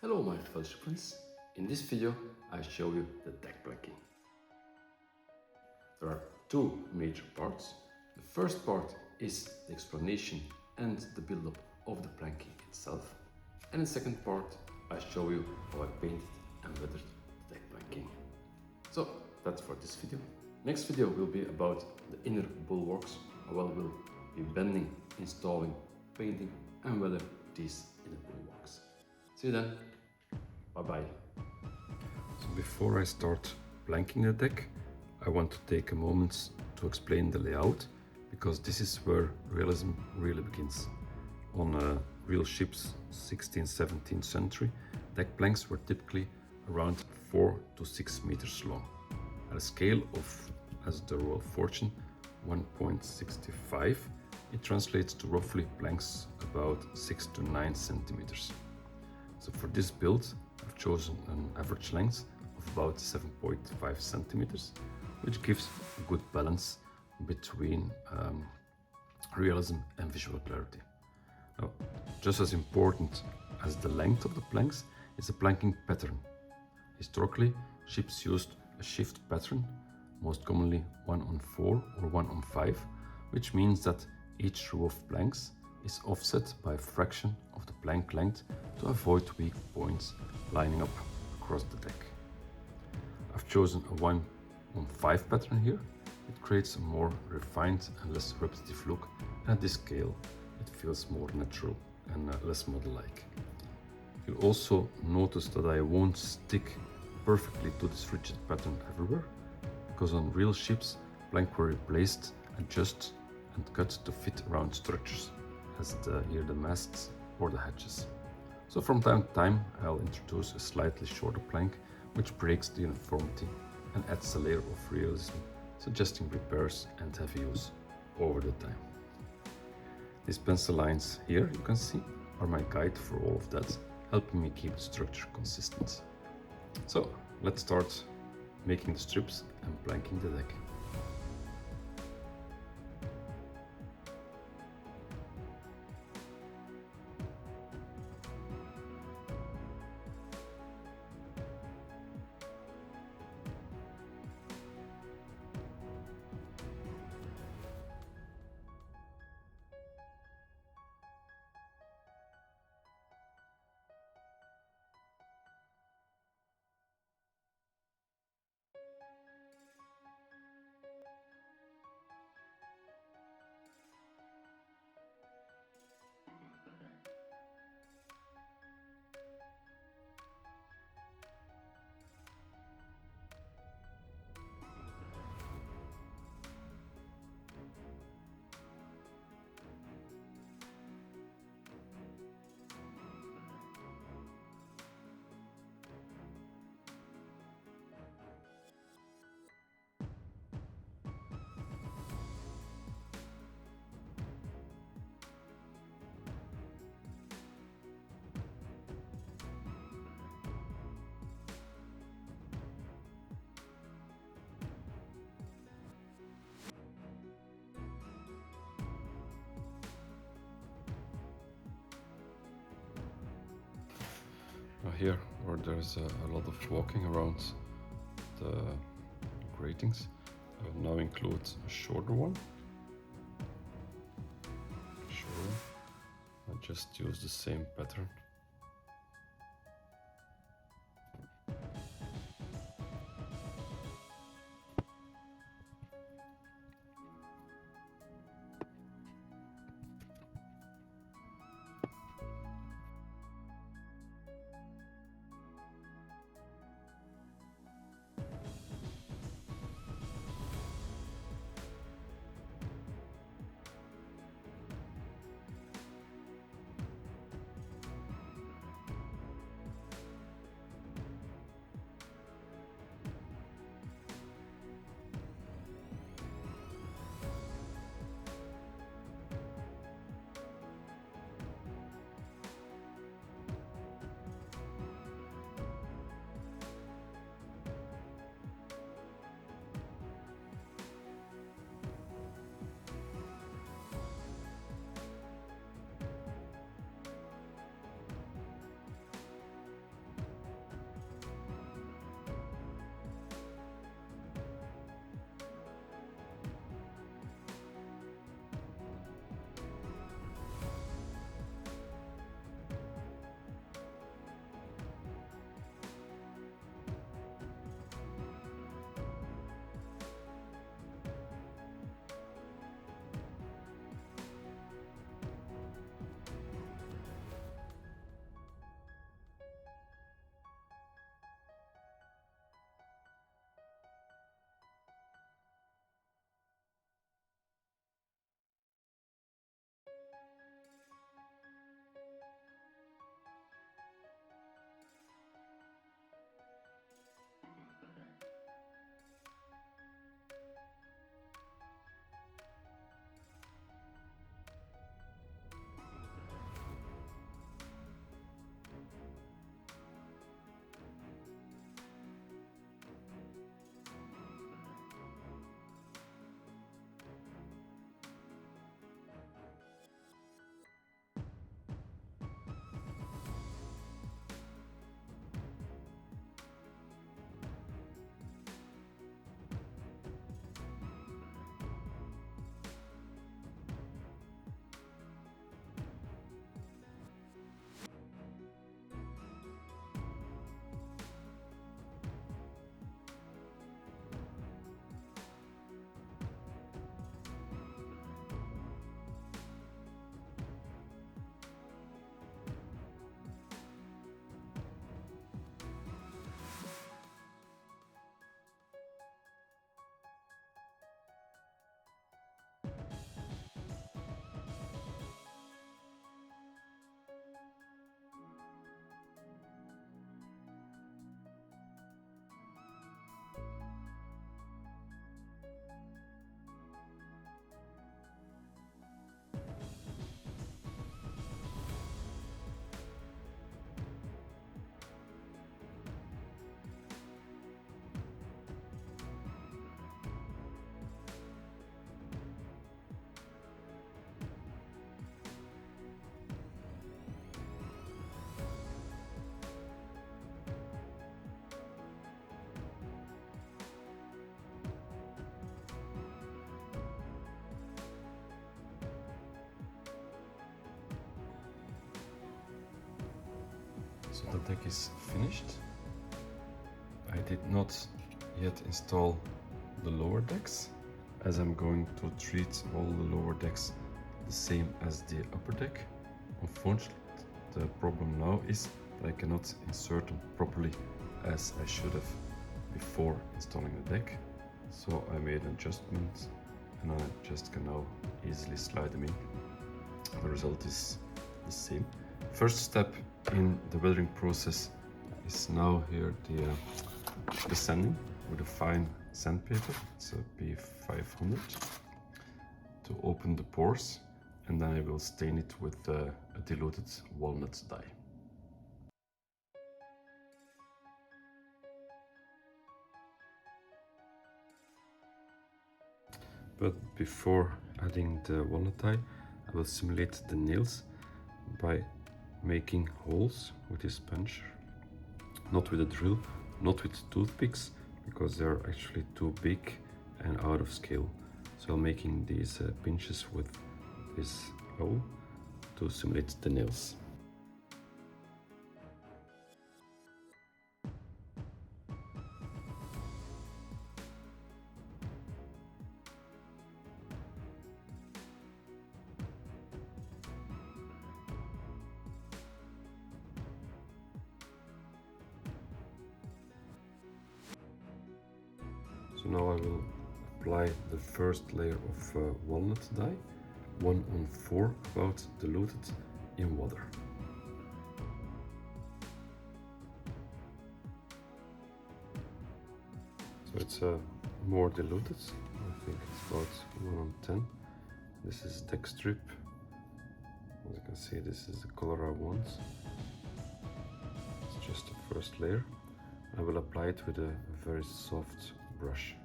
Hello my fellowship friends, in this video I show you the deck planking. There are two major parts. The first part is the explanation and the build-up of the planking itself. And in the second part I show you how I painted and weathered the deck planking. So that's for this video. Next video will be about the inner bulwarks, how well we'll be bending, installing, painting and weather these inner bulwarks. See you then. Bye-bye. So before I start planking the deck, I want to take a moment to explain the layout, because this is where realism really begins. On real ships, 16th, 17th century, deck planks were typically around 4 to 6 meters long. At a scale of, as the Royal Fortune, 1.65, it translates to roughly planks about 6 to 9 centimeters. So for this build, I've chosen an average length of about 7.5 centimeters, which gives a good balance between realism and visual clarity. Now, just as important as the length of the planks is the planking pattern. Historically, ships used a shift pattern, most commonly 1-on-4 or 1-on-5, which means that each row of planks is offset by a fraction of the plank length to avoid weak points lining up across the deck. I've chosen a 1-on-5 pattern here. It creates a more refined and less repetitive look, and at this scale it feels more natural and less model-like. You'll also notice that I won't stick perfectly to this rigid pattern everywhere, because on real ships planks were replaced, adjusted and cut to fit around structures, as here the masts or the hatches. So from time to time I'll introduce a slightly shorter plank which breaks the uniformity and adds a layer of realism, suggesting repairs and heavy use over the time. These pencil lines here you can see are my guide for all of that, helping me keep the structure consistent. So let's start making the strips and planking the deck. Here, where there's a lot of walking around the gratings, I will now include a shorter one. I just use the same pattern. So the deck is finished. I did not yet install the lower decks, as I'm going to treat all the lower decks the same as the upper deck. Unfortunately, the problem now is that I cannot insert them properly as I should have before installing the deck. So I made an adjustment and I just can now easily slide them in. The result is the same. First step in the weathering process is now here the sanding with a fine sandpaper. It's a P500 to open the pores, and then I will stain it with a diluted walnut dye. But before adding the walnut dye, I will simulate the nails by making holes with this punch, not with a drill, not with toothpicks, because they're actually too big and out of scale. So I'm making these pinches with this hole to simulate the nails. So now I will apply the first layer of walnut dye, 1/4 about diluted in water. So it's more diluted, I think it's about 1/10. This is deck strip. As you can see, this is the color I want. It's just the first layer. I will apply it with a very soft brush.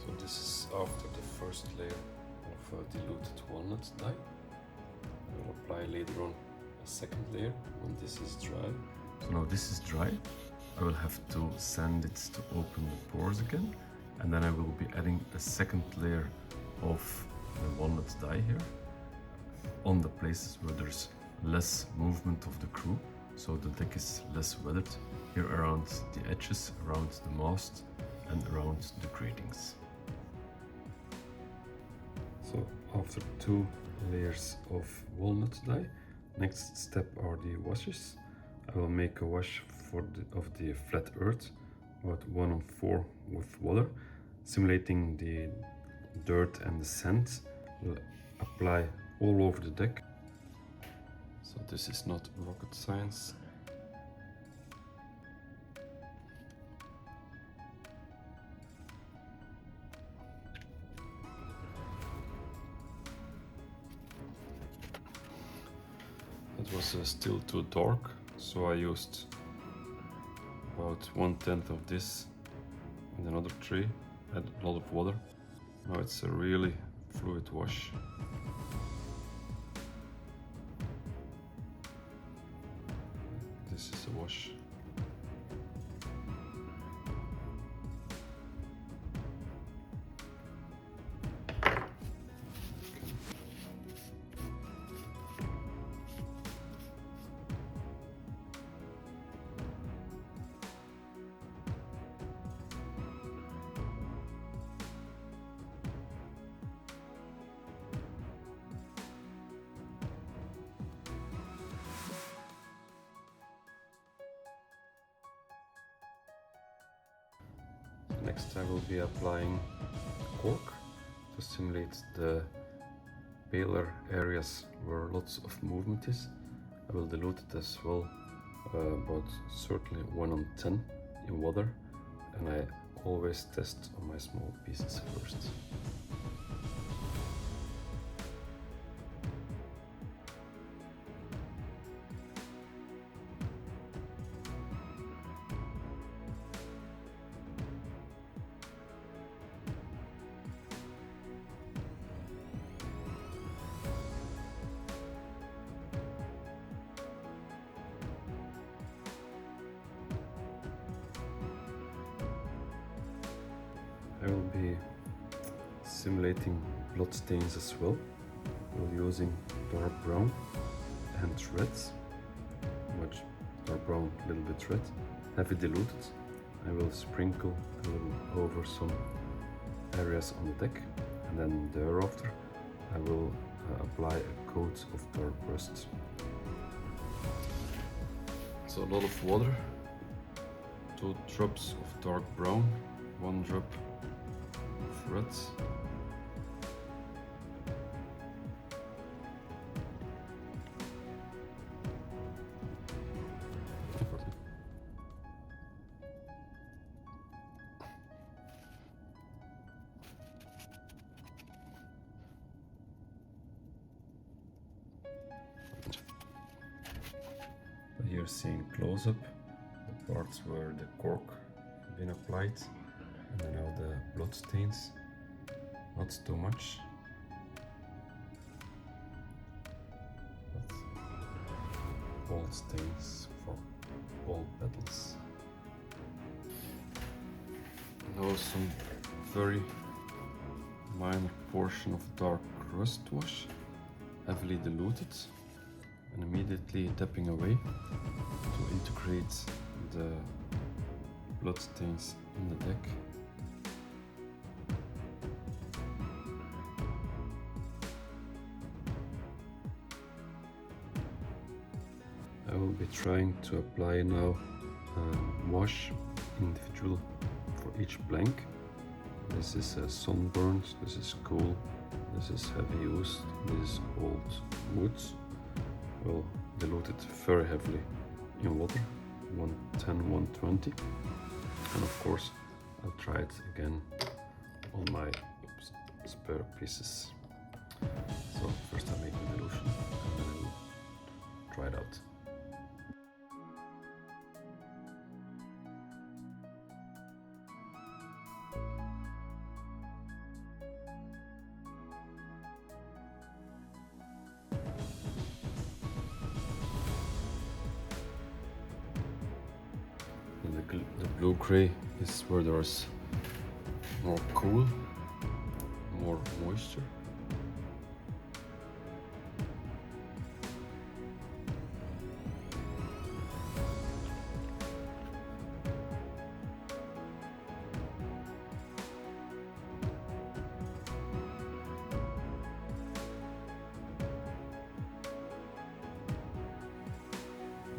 So this is after the first layer of diluted walnut dye. I will apply later on a second layer when this is dry. So now this is dry. I will have to sand it to open the pores again. And then I will be adding a second layer of the walnut dye here on the places where there's less movement of the crew. So the deck is less weathered, here around the edges, around the mast and around the gratings. So after 2 layers of walnut dye, next step are the washes. I will make a wash of the flat earth, about 1/4 with water, simulating the dirt and the sand. Will apply all over the deck. So this is not rocket science. It was still too dark, so I used about 1/10 of this in another tray, add a lot of water. Now it's a really fluid wash. This is a wash. Next I will be applying cork to simulate the paler areas where lots of movement is. I will dilute it as well about certainly 1 on 10 in water, and I always test on my small pieces first. I will be simulating blood stains as well, while using dark brown and red, much dark brown, a little bit red, heavy diluted. I will sprinkle a little over some areas on the deck, and then thereafter I will apply a coat of dark rust. So a lot of water, 2 drops of dark brown, 1 drop of red. Here seeing close-up the parts where the cork has been applied, and then now the blood stains, not too much, but all stains for all petals. Now some very minor portion of dark rust wash, heavily diluted, and immediately tapping away to integrate the blood stains in the deck. I will be trying to apply now wash individual for each blank. This is sunburned, this is cool, this is heavy used, this is old woods. Will dilute it very heavily in water, 110, 120, and of course I'll try it again on my spare pieces. So first I make the dilution and then I will try it out. The blue-gray is where there's more cool, more moisture.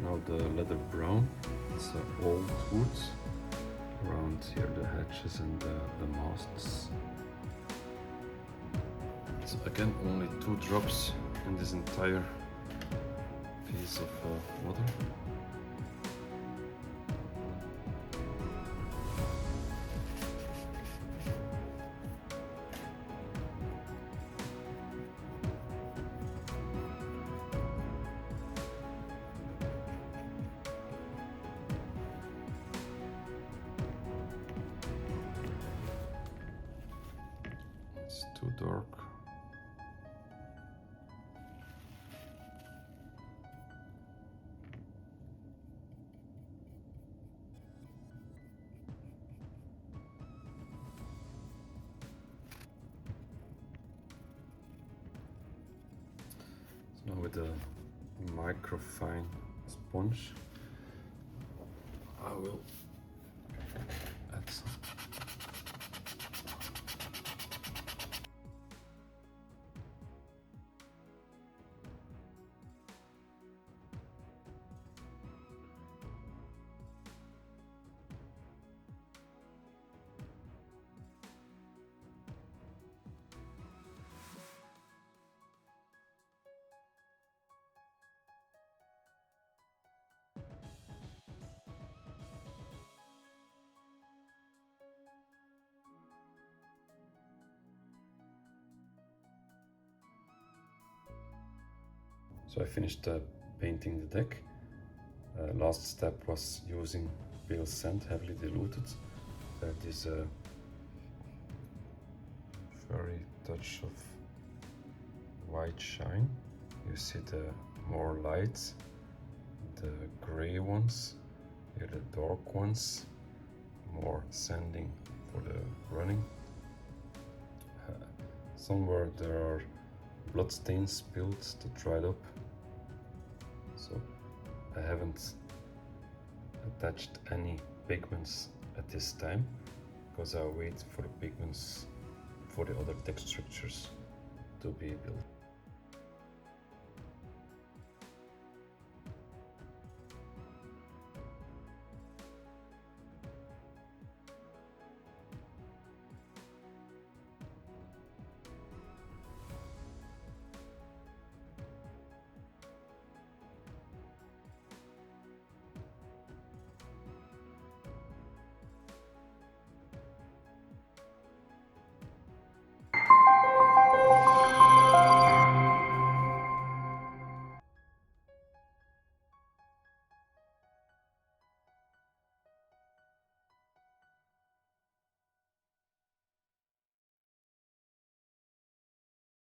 Now the leather brown. It's old wood around here, the hatches and the masts. So again, only 2 drops in this entire piece of water. It's too dark. So now with a microfine sponge, I will add some. So I finished painting the deck. Last step was using pale sand, heavily diluted. That is a very touch of white shine. You see the more light, the gray ones, here the dark ones, more sanding for the running. Somewhere there are blood stains spilled to dry it up, so I haven't attached any pigments at this time because I'll wait for the pigments for the other deck structures to be built.